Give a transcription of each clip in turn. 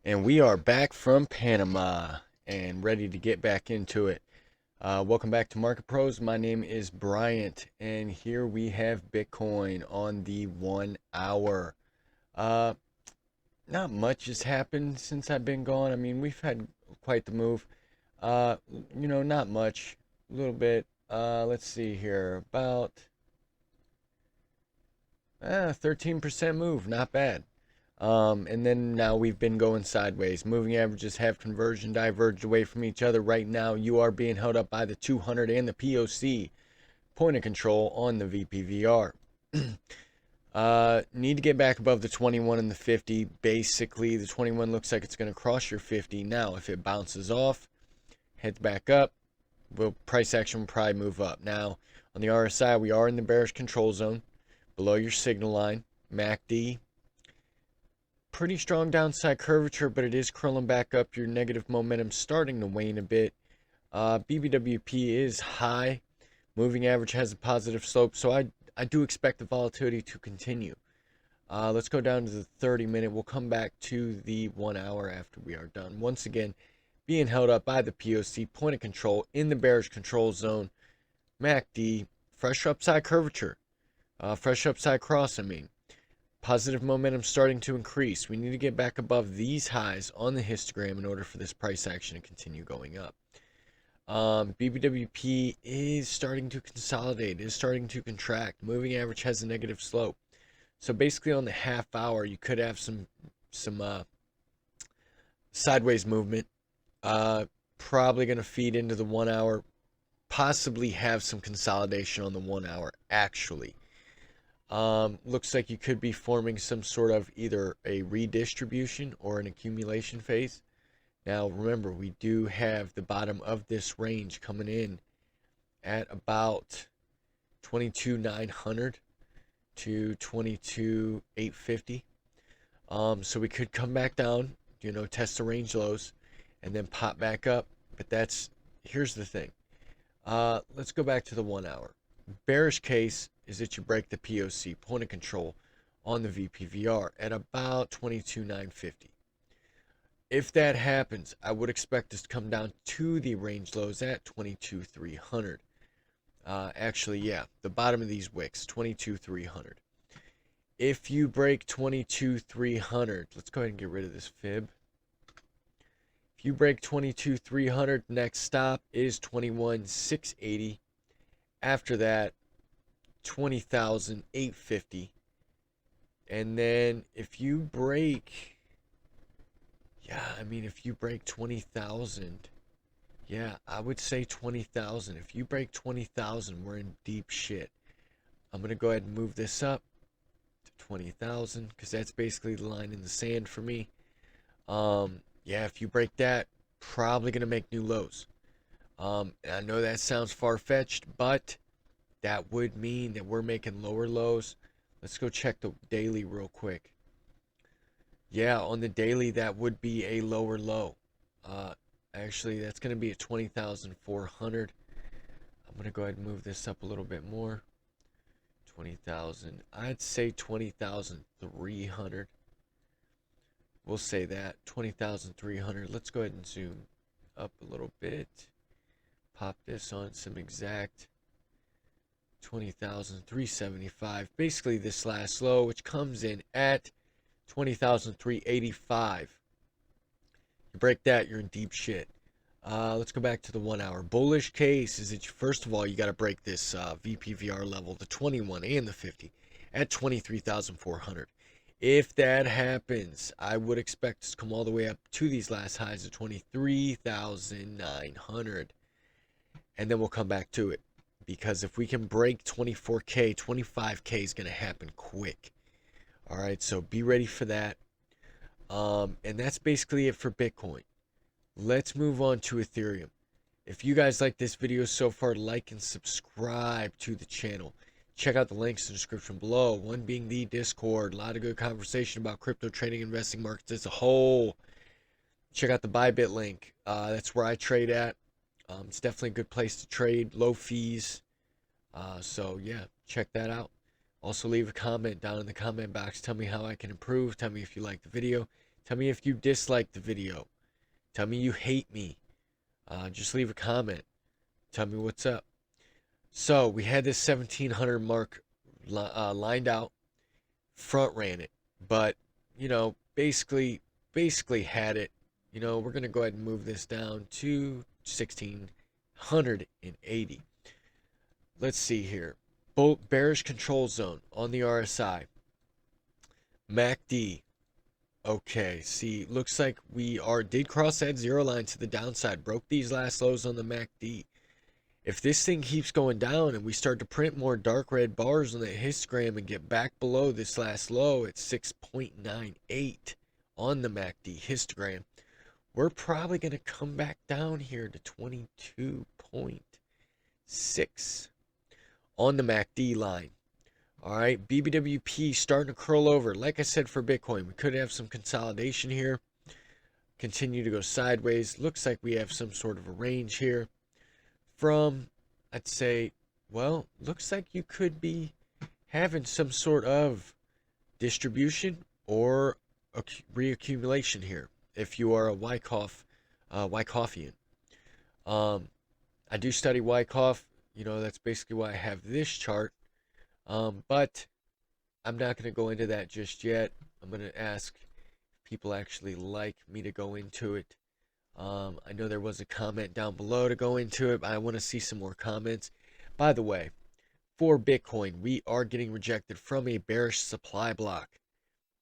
And we are back from Panama and ready to get back into it. Welcome back to Market Pros. My name is Bryant, and here we have Bitcoin on the 1 hour. Uh, Not much has happened since I've been gone. I mean, we've had quite the move. Uh, not much. A little bit. Let's see here. About 13% move. Not bad. And then now we've been going sideways. Moving averages have conversion diverged away from each other. Right now, you are being held up by the 200 and the POC point of control on the VPVR. Need to get back above the 21 and the 50. Basically, the 21 looks like it's going to cross your 50. Now, if it bounces off, heads back up, price action will probably move up. Now, on the RSI, we are in the bearish control zone, below your signal line. MACD, pretty strong downside curvature, but it is curling back up. Your negative momentum starting to wane a bit. BBWP is high. Moving average has a positive slope, so I do expect the volatility to continue. Let's go down to the 30-minute. We'll come back to the 1 hour after we are done. Once again, being held up by the POC point of control in the bearish control zone. MACD, fresh upside curvature. Fresh upside cross, I mean. Positive momentum starting to increase. We need to get back above these highs on the histogram in order for this price action to continue going up. BBWP is starting to consolidate, is starting to contract. Moving average has a negative slope. So basically on the half hour, you could have some sideways movement. Probably going to feed into the 1 hour. Possibly have some consolidation on the 1 hour, actually. Looks like you could be forming some sort of either a redistribution or an accumulation phase. Now, remember, we do have the bottom of this range coming in at about 22,900 to 22,850. So we could come back down, test the range lows, and then pop back up. But here's the thing. Let's go back to the 1 hour. Bearish case is that you break the POC point of control on the VPVR at about 22,950. If that happens, I would expect this to come down to the range lows at 22,300. Actually, yeah, the bottom of these wicks, 22,300. If you break 22,300, let's go ahead and get rid of this fib. If you break 22,300, next stop is 21,680. After that, 20,850. And then if you break, if you break 20,000, I would say 20,000. If you break 20,000, we're in deep shit. I'm going to go ahead and move this up to 20,000 because that's basically the line in the sand for me. If you break that, probably going to make new lows. I know that sounds far-fetched, but that would mean that we're making lower lows. Let's go check the daily real quick. Yeah, on the daily, that would be a lower low. Actually, that's going to be at 20,400. I'm going to go ahead and move this up a little bit more. 20,000. I'd say 20,300. We'll say that. 20,300. Let's go ahead and zoom up a little bit. Pop this on some exact 20,375. Basically this last low, which comes in at 20,385. You break that, you're in deep shit. Let's go back to the 1 hour. Bullish case is that first of all, you got to break this VPVR level, the 21 and the 50, at 23,400. If that happens, I would expect us to come all the way up to these last highs of 23,900. And then we'll come back to it. Because if we can break 24K, 25K is going to happen quick. All right, so be ready for that. And that's basically it for Bitcoin. Let's move on to Ethereum. If you guys like this video so far, like and subscribe to the channel. Check out the links in the description below. One being the Discord. A lot of good conversation about crypto trading, investing, markets as a whole. Check out the Bybit link. That's where I trade at. It's definitely a good place to trade. Low fees. So yeah, check that out. Also leave a comment down in the comment box. Tell me how I can improve. Tell me if you like the video. Tell me if you dislike the video. Tell me you hate me. Just leave a comment. Tell me what's up. So we had this 1700 mark lined out, front ran it, but basically had it. We're gonna go ahead and move this down to 1680. Let's see here. Bearish control zone on the RSI. MACD. Okay, see, looks like we did cross that zero line to the downside, broke these last lows on the MACD. If this thing keeps going down and we start to print more dark red bars on the histogram and get back below this last low at 6.98 on the MACD histogram, we're probably going to come back down here to 22.6 on the MACD line. All right, BBWP starting to curl over. Like I said, for Bitcoin, we could have some consolidation here. Continue to go sideways. Looks like we have some sort of a range here from, I'd say, well, looks like you could be having some sort of distribution or reaccumulation here if you are a Wyckoffian. I do study Wyckoff. That's basically why I have this chart. But I'm not going to go into that just yet. I'm going to ask if people actually like me to go into it. I know there was a comment down below to go into it, but I want to see some more comments. By the way, for Bitcoin, we are getting rejected from a bearish supply block.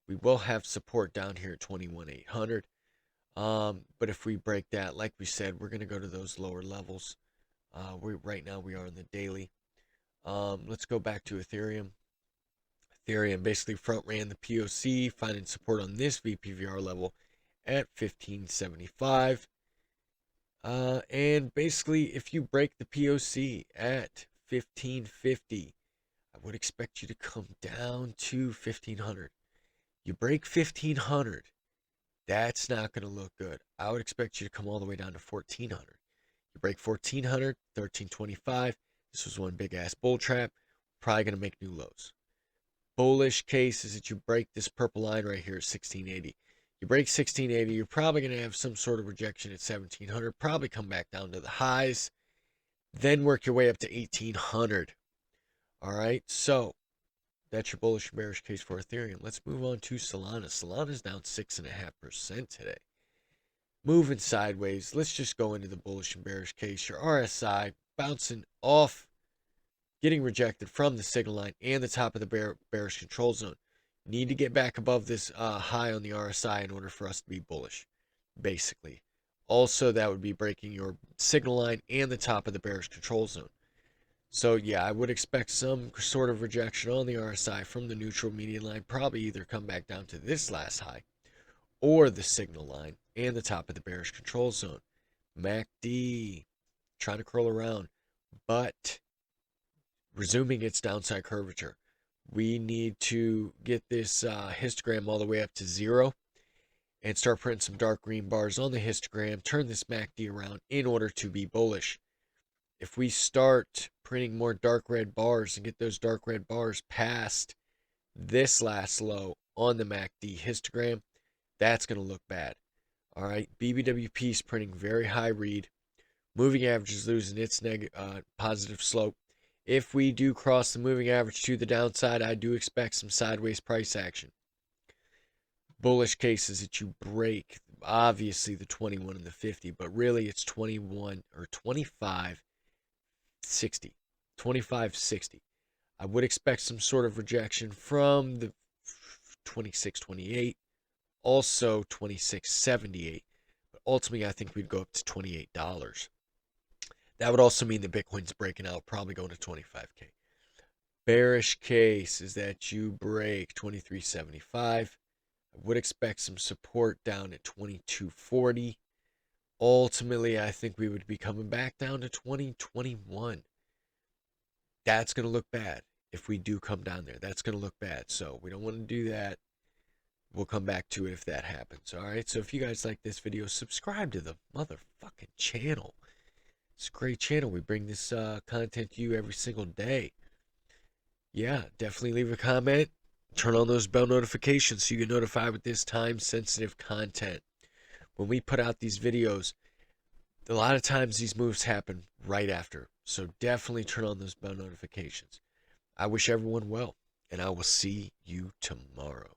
We will have support down here at 21,800. But if we break that, like we said, we're going to go to those lower levels. Right now we are in the daily. Let's go back to Ethereum. Ethereum basically front ran the POC, finding support on this VPVR level at 1575. And basically, if you break the POC at 1550, I would expect you to come down to 1500. You break 1500, that's not going to look good. I would expect you to come all the way down to 1400. You break 1400, 1325. This was one big ass bull trap. Probably going to make new lows. Bullish case is that you break this purple line right here at 1680. You break 1680, you're probably going to have some sort of rejection at 1700. Probably come back down to the highs. Then work your way up to 1800. All right, so that's your bullish and bearish case for Ethereum. Let's move on to Solana. Solana's down 6.5% today. Moving sideways. Let's just go into the bullish and bearish case. Your RSI bouncing off, getting rejected from the signal line and the top of the bearish control zone. Need to get back above this high on the RSI in order for us to be bullish, basically. Also, that would be breaking your signal line and the top of the bearish control zone. So, yeah, I would expect some sort of rejection on the RSI from the neutral median line. Probably either come back down to this last high or the signal line and the top of the bearish control zone. MACD trying to curl around, but resuming its downside curvature. We need to get this histogram all the way up to 0 and start printing some dark green bars on the histogram, turn this MACD around in order to be bullish. If we start printing more dark red bars and get those dark red bars past this last low on the MACD histogram, that's going to look bad. All right, BBWP is printing very high read. Moving average is losing its positive slope. If we do cross the moving average to the downside, I do expect some sideways price action. Bullish cases that you break, obviously the 21 and the 50, but really it's 21 or 25.60. 25.60. I would expect some sort of rejection from the 26.28, also 26.78, but ultimately I think we'd go up to $28. That would also mean that Bitcoin's breaking out, probably going to 25K. Bearish case is that you break 23.75. I would expect some support down at 22.40. Ultimately, I think we would be coming back down to 2021. That's going to look bad if we do come down there. That's going to look bad. So we don't want to do that. We'll come back to it if that happens. All right. So if you guys like this video, subscribe to the motherfucking channel. It's a great channel. We bring this content to you every single day. Yeah, definitely leave a comment. Turn on those bell notifications so you get notified with this time-sensitive content. When we put out these videos, a lot of times these moves happen right after. So definitely turn on those bell notifications. I wish everyone well, and I will see you tomorrow.